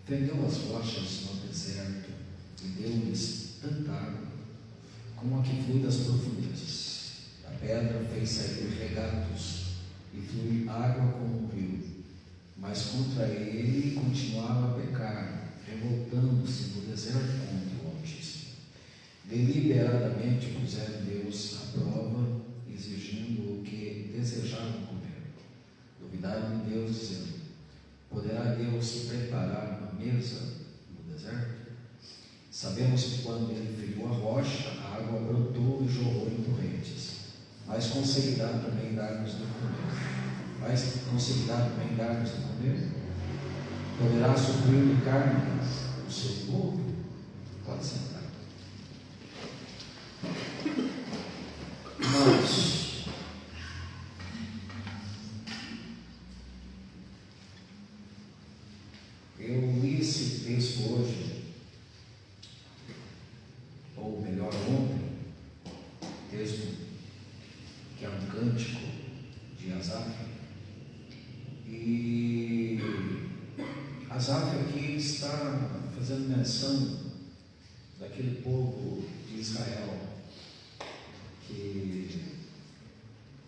Fendeu as rochas no deserto e deu-lhes tanta água como a que flui das profundezas. A pedra fez sair regatos e fluir água como um rio, mas contra ele continuava a pecar, revoltando-se no deserto contra o Altíssimo. Deliberadamente puseram Deus à prova, exigindo o que desejavam comer. Duvidaram de Deus, dizendo: poderá Deus preparar uma mesa no deserto? Sabemos que quando ele feriu a rocha, a água brotou e jorrou em torrentes. Mas conseguirá também dar-nos de comer. Poderá suprir de carne o seu povo? Pode sentar. Irmãos, eu li esse texto hoje, ou melhor, ontem, texto que é um cântico de Asaf, e Asaf aqui está fazendo menção daquele povo de Israel que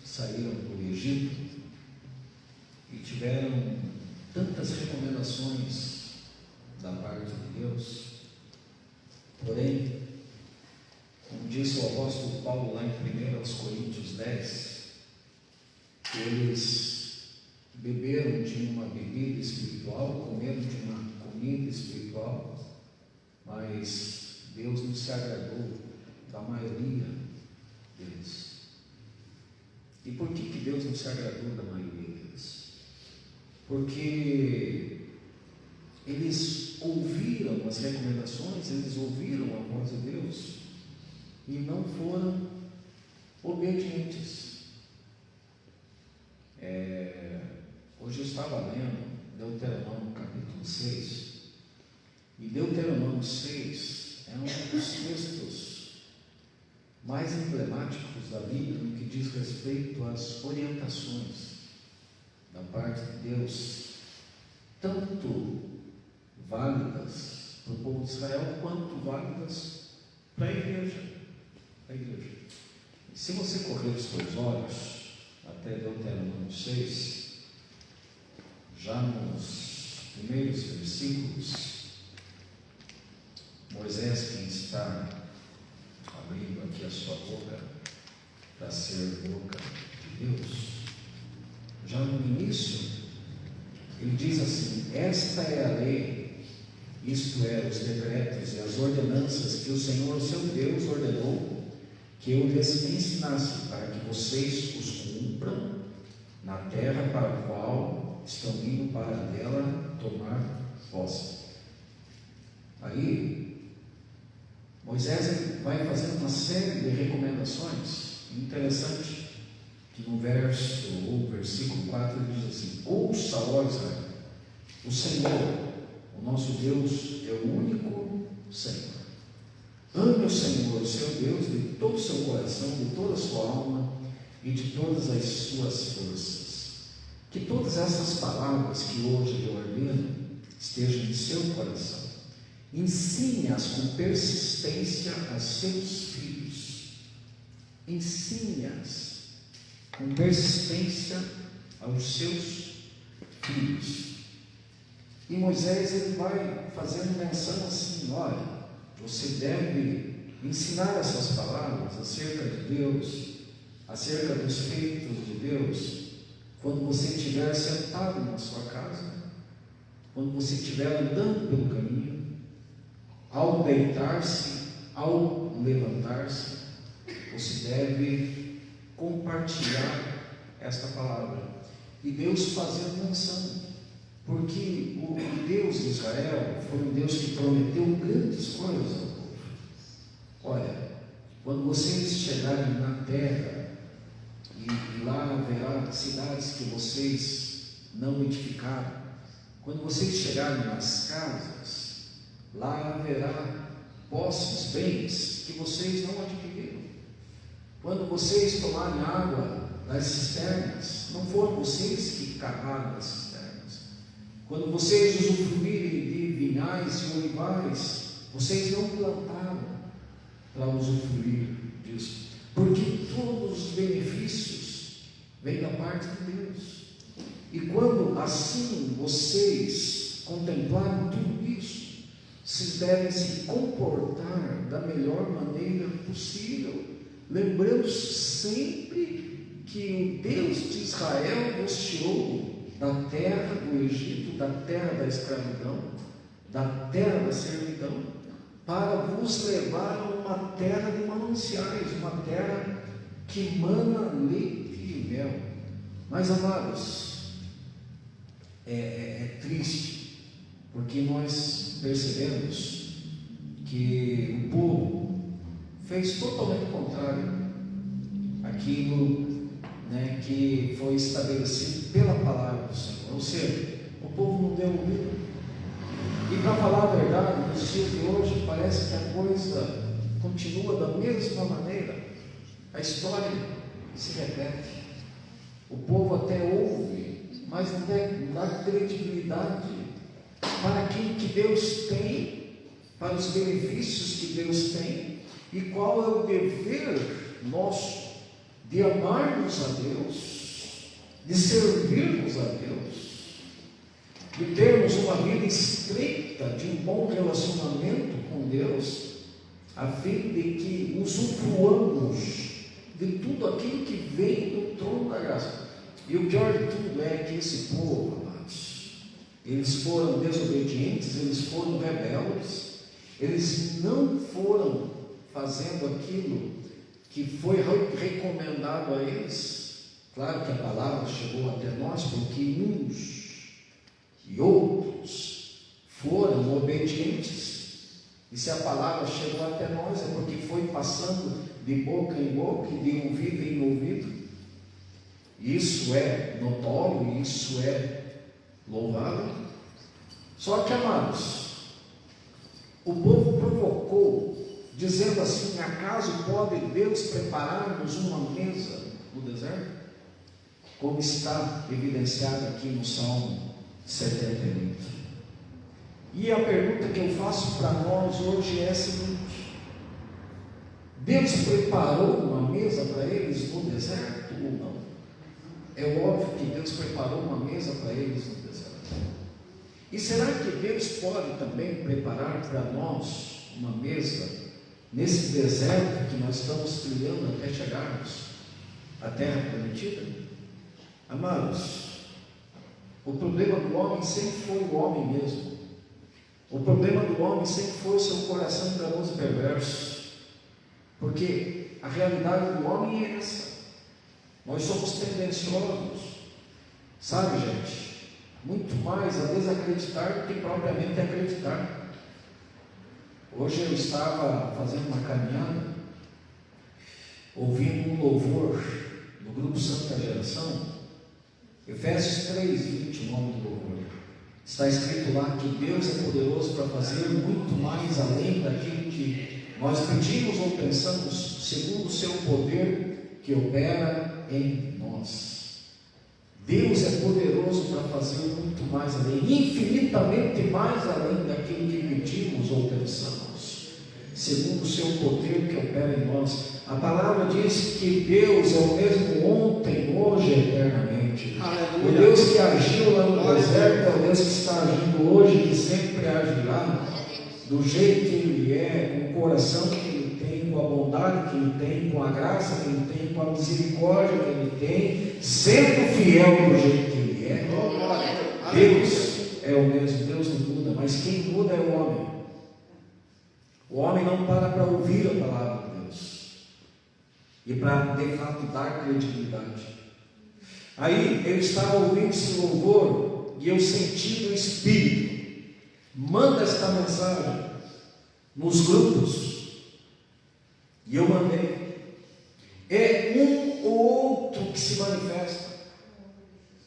saíram do Egito e tiveram tantas recomendações da parte de Deus, porém, como disse o apóstolo Paulo lá em 1 Coríntios 10, eles beberam de uma bebida espiritual, comeram de uma comida espiritual, mas Deus não se agradou da maioria deles. E por que Deus não se agradou da maioria deles? Porque eles ouviram as recomendações, eles ouviram a voz de Deus e não foram obedientes. Hoje eu estava lendo Deuteronômio capítulo 6, e Deuteronômio 6 é um dos textos mais emblemáticos da Bíblia no que diz respeito às orientações da parte de Deus, tanto válidas para o povo de Israel, quanto válidas para a igreja. Se você correr os seus olhos até Deuteronômio 6, já nos primeiros versículos, Moisés, quem está abrindo aqui a sua boca para ser boca de Deus, já no início, ele diz assim: esta é a lei, isto é, os decretos e as ordenanças que o Senhor, seu Deus, ordenou que eu lhes ensinasse, para que vocês os cumpram na terra para a qual estão indo para dela tomar posse. Aí, Moisés vai fazendo uma série de recomendações. Interessante que no versículo 4 ele diz assim: ouça, ó Israel, o Senhor, o nosso Deus, é o único Senhor. Ame o Senhor, o seu Deus, de todo o seu coração, de toda a sua alma e de todas as suas forças. Que todas essas palavras que hoje eu ordeno estejam em seu coração. Ensine-as com persistência a seus filhos. Ensine-as com persistência aos seus filhos. E Moisés ele vai fazendo menção assim: olha, você deve ensinar essas palavras acerca de Deus, acerca dos feitos de Deus, quando você estiver sentado na sua casa, quando você estiver andando pelo caminho, ao deitar-se, ao levantar-se, você deve compartilhar esta palavra. E Deus fazendo menção, porque o Deus de Israel foi um Deus que prometeu grandes coisas ao povo. Olha, quando vocês chegarem na terra, e lá haverá cidades que vocês não edificaram, quando vocês chegarem nas casas, lá haverá posses, bens que vocês não adquiriram. Quando vocês tomarem água das cisternas, não foram vocês que cavaram as cisternas. Quando vocês usufruírem de vinhais e olivais, vocês não plantaram para usufruir disso, porque todos os benefícios vêm da parte de Deus. E quando assim vocês contemplarem tudo isso, vocês devem se comportar da melhor maneira possível, lembrando sempre que o Deus de Israel vos tirou da terra do Egito, da terra da escravidão, da terra da servidão, para vos levar a uma terra de mananciais, uma terra que mana leite e mel. Mas, amados, é triste, porque nós percebemos que o povo fez totalmente o contrário àquilo, né, que foi estabelecido pela palavra do Senhor. Ou seja, o povo não deu ouvido. E para falar a verdade, nos dias de hoje parece que a coisa continua da mesma maneira. A história se repete. O povo até ouve, mas não dá credibilidade para aquilo que Deus tem, para os benefícios que Deus tem, e qual é o dever nosso de amarmos a Deus, de servirmos a Deus, de termos uma vida estreita, de um bom relacionamento com Deus, a fim de que usufruamos de tudo aquilo que vem do trono da graça. E o pior de tudo é que esse povo, amados, eles foram desobedientes, eles foram rebeldes, eles não foram fazendo aquilo que foi recomendado a eles. Claro que a palavra chegou até nós, porque uns e outros foram obedientes, e se a palavra chegou até nós é porque foi passando de boca em boca e de ouvido em ouvido. Isso é notório, isso é louvável. Só que, amados, o povo provocou, dizendo assim: acaso pode Deus preparar-nos uma mesa no deserto? Como está evidenciado aqui no Salmo 78. E a pergunta que eu faço para nós hoje é a seguinte: Deus preparou uma mesa para eles no deserto ou não? É óbvio que Deus preparou uma mesa para eles no deserto. E será que Deus pode também preparar para nós uma mesa nesse deserto que nós estamos trilhando até chegarmos à terra prometida? Amados, o problema do homem sempre foi o homem mesmo. O problema do homem sempre foi o seu coração enganoso e perverso. Porque a realidade do homem é essa. Nós somos tendenciosos, sabe, gente? Muito mais a desacreditar do que propriamente acreditar. Hoje eu estava fazendo uma caminhada, ouvindo um louvor do grupo Santa Geração, Efésios 3:20, o nome do louvor. Está escrito lá que Deus é poderoso para fazer muito mais além daquilo que nós pedimos ou pensamos, segundo o seu poder que opera em nós. Deus é poderoso para fazer muito mais além, infinitamente mais além daquilo que pedimos ou pensamos, segundo o seu poder que opera em nós. A palavra diz que Deus é o mesmo ontem, hoje e eternamente. Aleluia. O Deus que agiu lá no deserto é o Deus que está agindo hoje, que sempre agirá do jeito que Ele é, com o coração que Ele tem, com a bondade que Ele tem, com a graça que Ele tem, com a misericórdia que Ele tem, sendo fiel do jeito que Ele é. Deus é o mesmo, Deus não muda, mas quem muda é o homem. O homem não para ouvir a palavra de Deus e para de fato dar credibilidade. Aí eu estava ouvindo esse louvor e eu senti no Espírito: manda esta mensagem nos grupos. E eu mandei. É um ou outro que se manifesta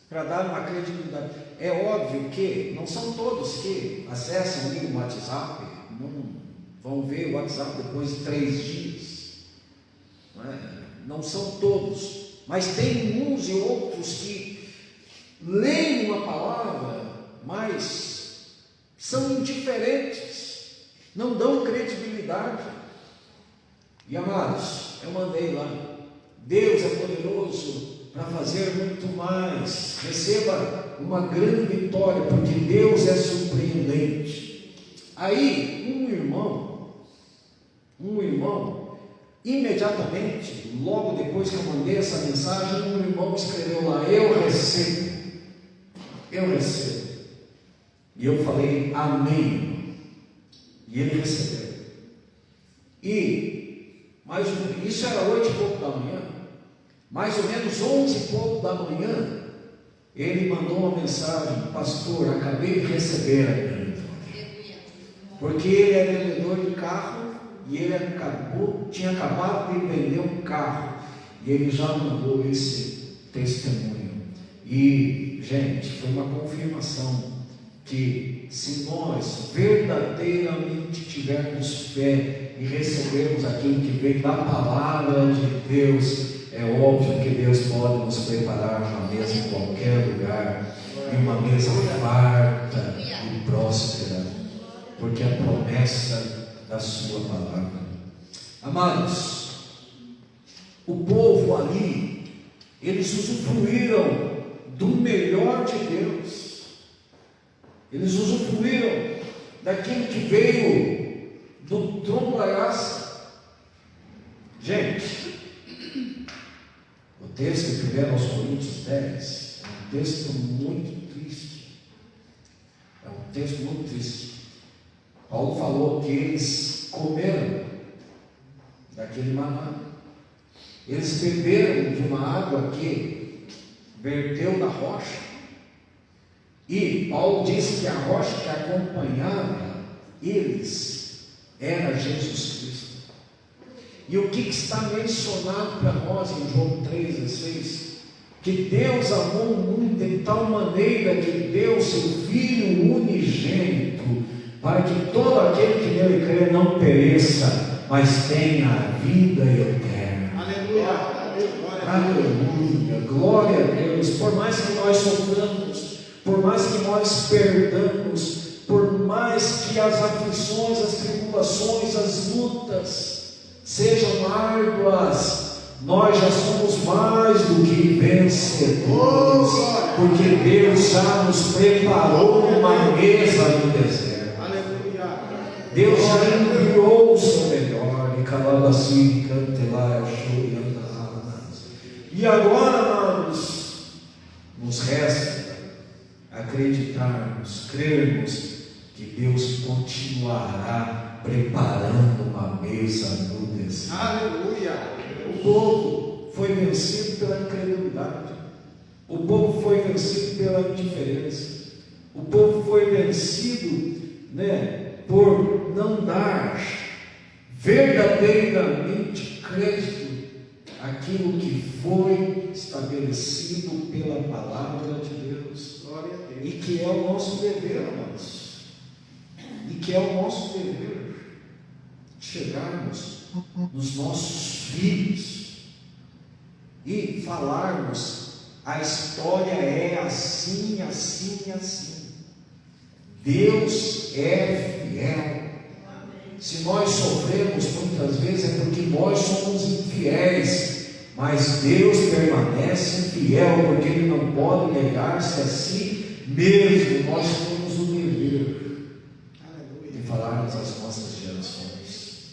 para dar uma credibilidade. É óbvio que não são todos que acessam o WhatsApp, não vão ver o WhatsApp depois de 3 dias. Não são todos, mas tem uns e outros que leem uma palavra, mas são indiferentes, não dão credibilidade. E amados, eu mandei lá, Deus é poderoso para fazer muito mais. Receba uma grande vitória, porque Deus é surpreendente. Aí um irmão, imediatamente, logo depois que eu mandei essa mensagem, um irmão escreveu lá: eu recebo. E eu falei: amém. E ele recebeu. Isso era 8 e pouco da manhã. Mais ou menos 11 e pouco da manhã, ele mandou uma mensagem: pastor, acabei de receber a minha vitória. Porque ele é vendedor de carro e ele tinha acabado de vender um carro, e ele já mandou esse testemunho. E, gente, foi uma confirmação que se nós verdadeiramente tivermos fé e recebermos aquilo que vem da palavra de Deus, é óbvio que Deus pode nos preparar uma mesa em qualquer lugar, e uma mesa farta e próspera, porque é a promessa da sua palavra. Amados, o povo ali, eles usufruíram do melhor de Deus. Eles usufruíram daquilo que veio do trono da graça. Gente, o texto que 1 Coríntios 10 é um texto muito triste. É um texto muito triste. Paulo falou que eles comeram daquele maná. Eles beberam de uma água que verteu da rocha. E Paulo disse que a rocha que acompanhava eles era Jesus Cristo. E o que está mencionado para nós em João 3,16? Que Deus amou o mundo de tal maneira que deu seu Filho unigênito, para que todo aquele que nele crê não pereça, mas tenha a vida eterna. Aleluia, aleluia, glória a Deus. Por mais que nós soframos, por mais que nós perdamos, por mais que as aflições, as tribulações, as lutas sejam árduas, nós já somos mais do que vencedores, porque Deus já nos preparou uma mesa no deserto. Deus já enviou o seu melhor. E agora, amados, nos resta acreditarmos, crermos que Deus continuará preparando uma mesa no deserto. Aleluia! O povo foi vencido pela incredulidade, o povo foi vencido pela indiferença, o povo foi vencido, por não dar verdadeiramente crédito àquilo que foi estabelecido pela palavra de Deus. Glória a Deus. E que é o nosso dever, amados, e que é o nosso dever chegarmos nos nossos filhos e falarmos: a história é assim, assim, assim. Deus é fiel. Se nós sofremos muitas vezes é porque nós somos infiéis, mas Deus permanece fiel, porque Ele não pode negar-se a si mesmo. Nós temos o dever de falarmos às nossas gerações.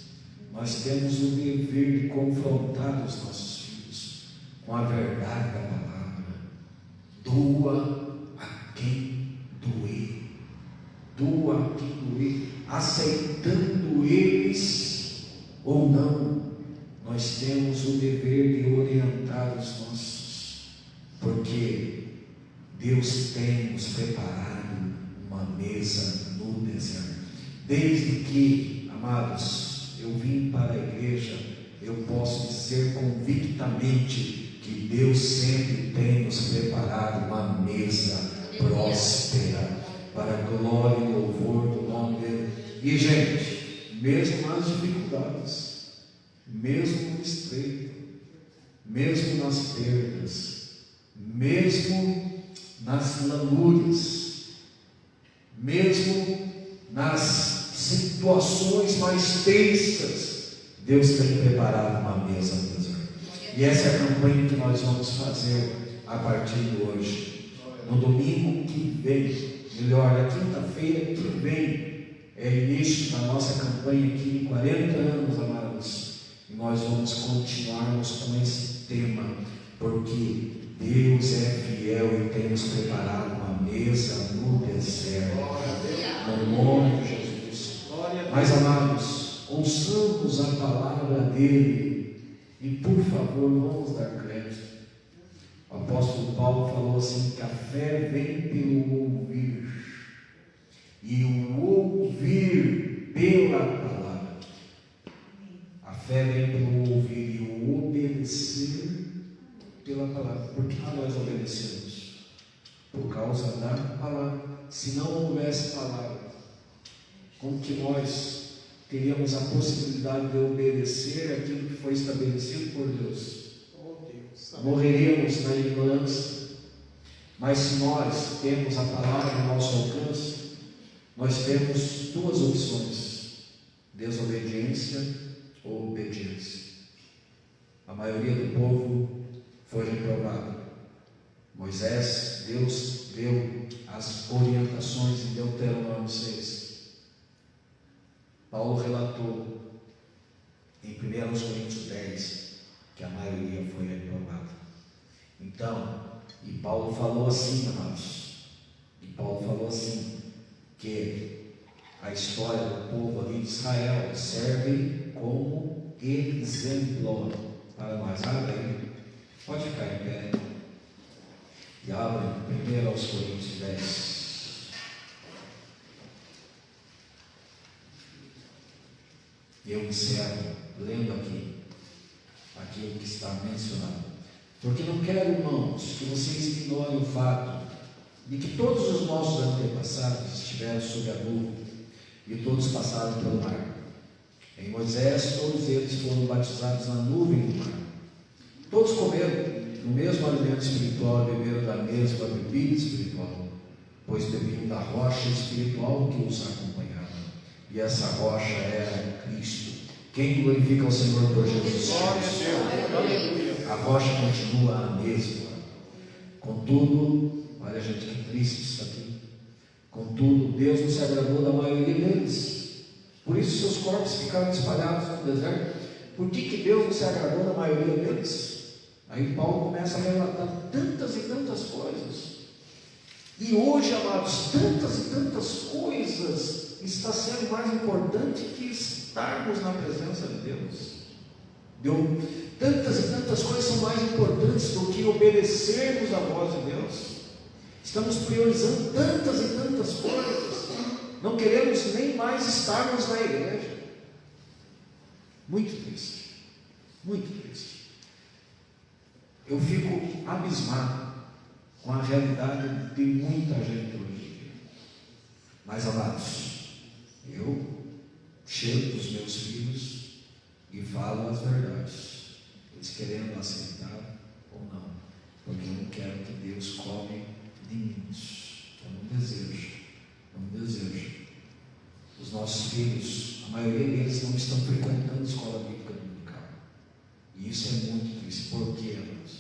Nós temos o dever de confrontar os nossos filhos com a verdade da palavra. Doa a quem doer. Doa a quem doer, aceitando eles ou não. Nós temos o dever de orientar os nossos, porque Deus tem nos preparado uma mesa no deserto. Desde que, amados, eu vim para a igreja, eu posso dizer convictamente que Deus sempre tem nos preparado uma mesa próspera, para a glória e louvor do nome dele. E, gente, mesmo nas dificuldades, mesmo no estreito, mesmo nas perdas, mesmo nas lamúrias, mesmo nas situações mais tensas, Deus tem preparado uma mesa, meus irmãos. E essa é a campanha que nós vamos fazer a partir de hoje. No domingo que vem, melhor, na quinta-feira que vem, é início da nossa campanha aqui de 40 anos, amados. E nós vamos continuarmos com esse tema, porque Deus é fiel e tem nos preparado uma mesa no deserto, no nome de Jesus. Mas, amados, ouçamos a palavra dele e, por favor, vamos dar crédito. O apóstolo Paulo falou assim, que a fé vem pelo ouvir, e o ouvir pela palavra. A fé vem pelo ouvir e o obedecer pela palavra. Por que nós obedecemos? Por causa da palavra. Se não houvesse palavra, como que nós teríamos a possibilidade de obedecer aquilo que foi estabelecido por Deus? Morreríamos na ignorância. Mas se nós temos a palavra no nosso alcance, nós temos duas opções: desobediência ou obediência. A maioria do povo foi reprovado. Moisés, Deus deu as orientações em Deuteronômio 6. Paulo relatou em 1 Coríntios 10 que a maioria foi reprovada. Então, e Paulo falou assim, amados, que a história do povo ali de Israel serve como exemplo para nós. Abre aí, pode ficar em pé e abre 1 Coríntios 10. Eu encerro lendo aqui aquilo que está mencionado, porque não quero, irmãos, que vocês ignorem o fato de que todos os nossos antepassados estiveram sob a nuvem e todos passaram pelo mar. Em Moisés, todos eles foram batizados na nuvem do mar. Todos comeram do mesmo alimento espiritual e beberam da mesma bebida espiritual, pois bebiam da rocha espiritual que os acompanhava. E essa rocha era Cristo. Quem glorifica o Senhor por Jesus Cristo? A rocha continua a mesma. Contudo, olha, gente, que triste isso aqui. Contudo, Deus não se agradou da maioria deles. Por isso seus corpos ficaram espalhados no deserto. Por que Deus não se agradou da maioria deles? Aí Paulo começa a relatar tantas e tantas coisas. E hoje, amados, tantas e tantas coisas está sendo mais importante que estarmos na presença de Deus. Tantas e tantas coisas são mais importantes do que obedecermos à voz de Deus. Estamos priorizando tantas e tantas coisas, não queremos nem mais estarmos na igreja. Muito triste, muito triste. Eu fico abismado com a realidade de muita gente hoje. Mas, amados, eu chego dos meus filhos e falo as verdades, eles querendo aceitar ou não, porque eu não quero que Deus come de mim. Eu não desejo. Os nossos filhos, a maioria deles não estão frequentando a escola bíblica dominical, e isso é muito triste. Por quê, amados?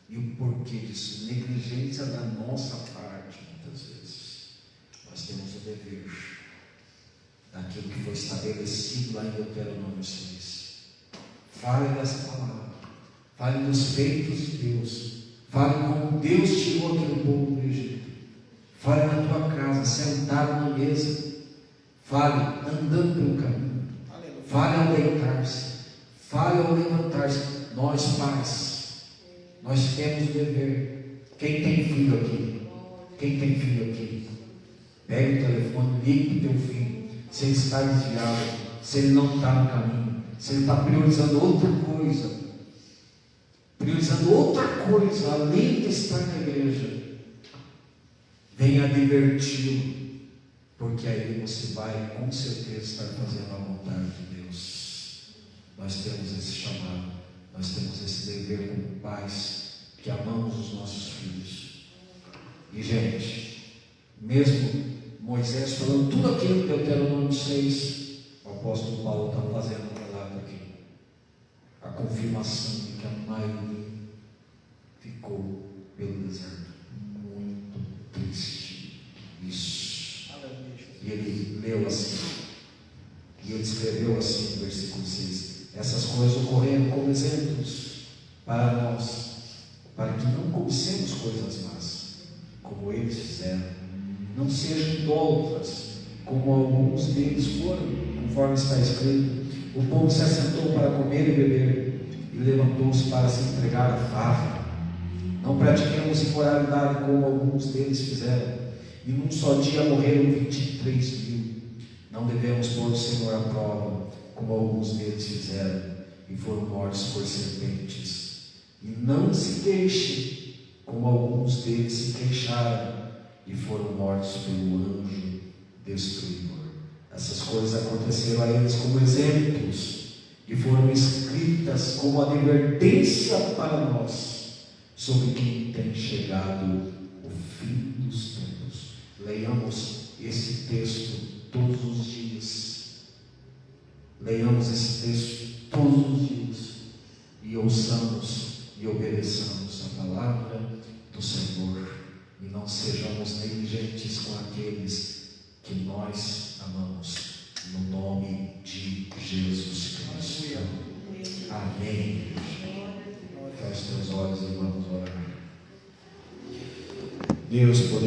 E o porquê disso? Negligência da nossa parte, muitas vezes. Nós temos o dever daquilo que foi estabelecido lá em Deuteronômio 6. Fale dessa palavra, fale dos feitos de Deus, fale como Deus tirou aquele povo do Egito, fale na tua casa, sentado na mesa, fale andando pelo caminho, fale ao deitar-se, fale ao levantar-se. Nós, pais, nós temos o dever. Quem tem filho aqui? Pega o telefone, ligue para o teu filho, se ele está desviado, se ele não está no caminho, se ele está priorizando outra coisa, além de estar na igreja, venha adverti-lo, porque aí você vai com certeza estar fazendo a vontade de Deus. Nós temos esse chamado, nós temos esse dever como pais que amamos os nossos filhos. E, gente, mesmo Moisés falando tudo aquilo que Deuteronômio 6, o apóstolo Paulo está fazendo um relato aqui. A confirmação de que a maioria ficou pelo deserto. Muito triste isso. E ele leu assim, e ele escreveu assim no versículo 6: essas coisas ocorreram como exemplos para nós, para que não cobicemos coisas más, como eles fizeram. Não sejam idólatras, como alguns deles foram, conforme está escrito: o povo se assentou para comer e beber, e levantou-se para se entregar à farra. Não pratiquemos imoralidade, como alguns deles fizeram, e num só dia morreram 23.000. Não devemos pôr o Senhor à prova, como alguns deles fizeram, e foram mortos por serpentes. E não se queixem, como alguns deles se queixaram, e foram mortos pelo anjo destruidor. Essas coisas aconteceram a eles como exemplos, e foram escritas como advertência para nós, sobre quem tem chegado o fim dos tempos. Leiamos esse texto todos os dias. Leiamos esse texto todos os dias, e ouçamos e obedeçamos a palavra do Senhor, e não sejamos negligentes com aqueles que nós amamos, no nome de Jesus Cristo. Amém. Feche teus olhos e vamos orar. Deus poderoso.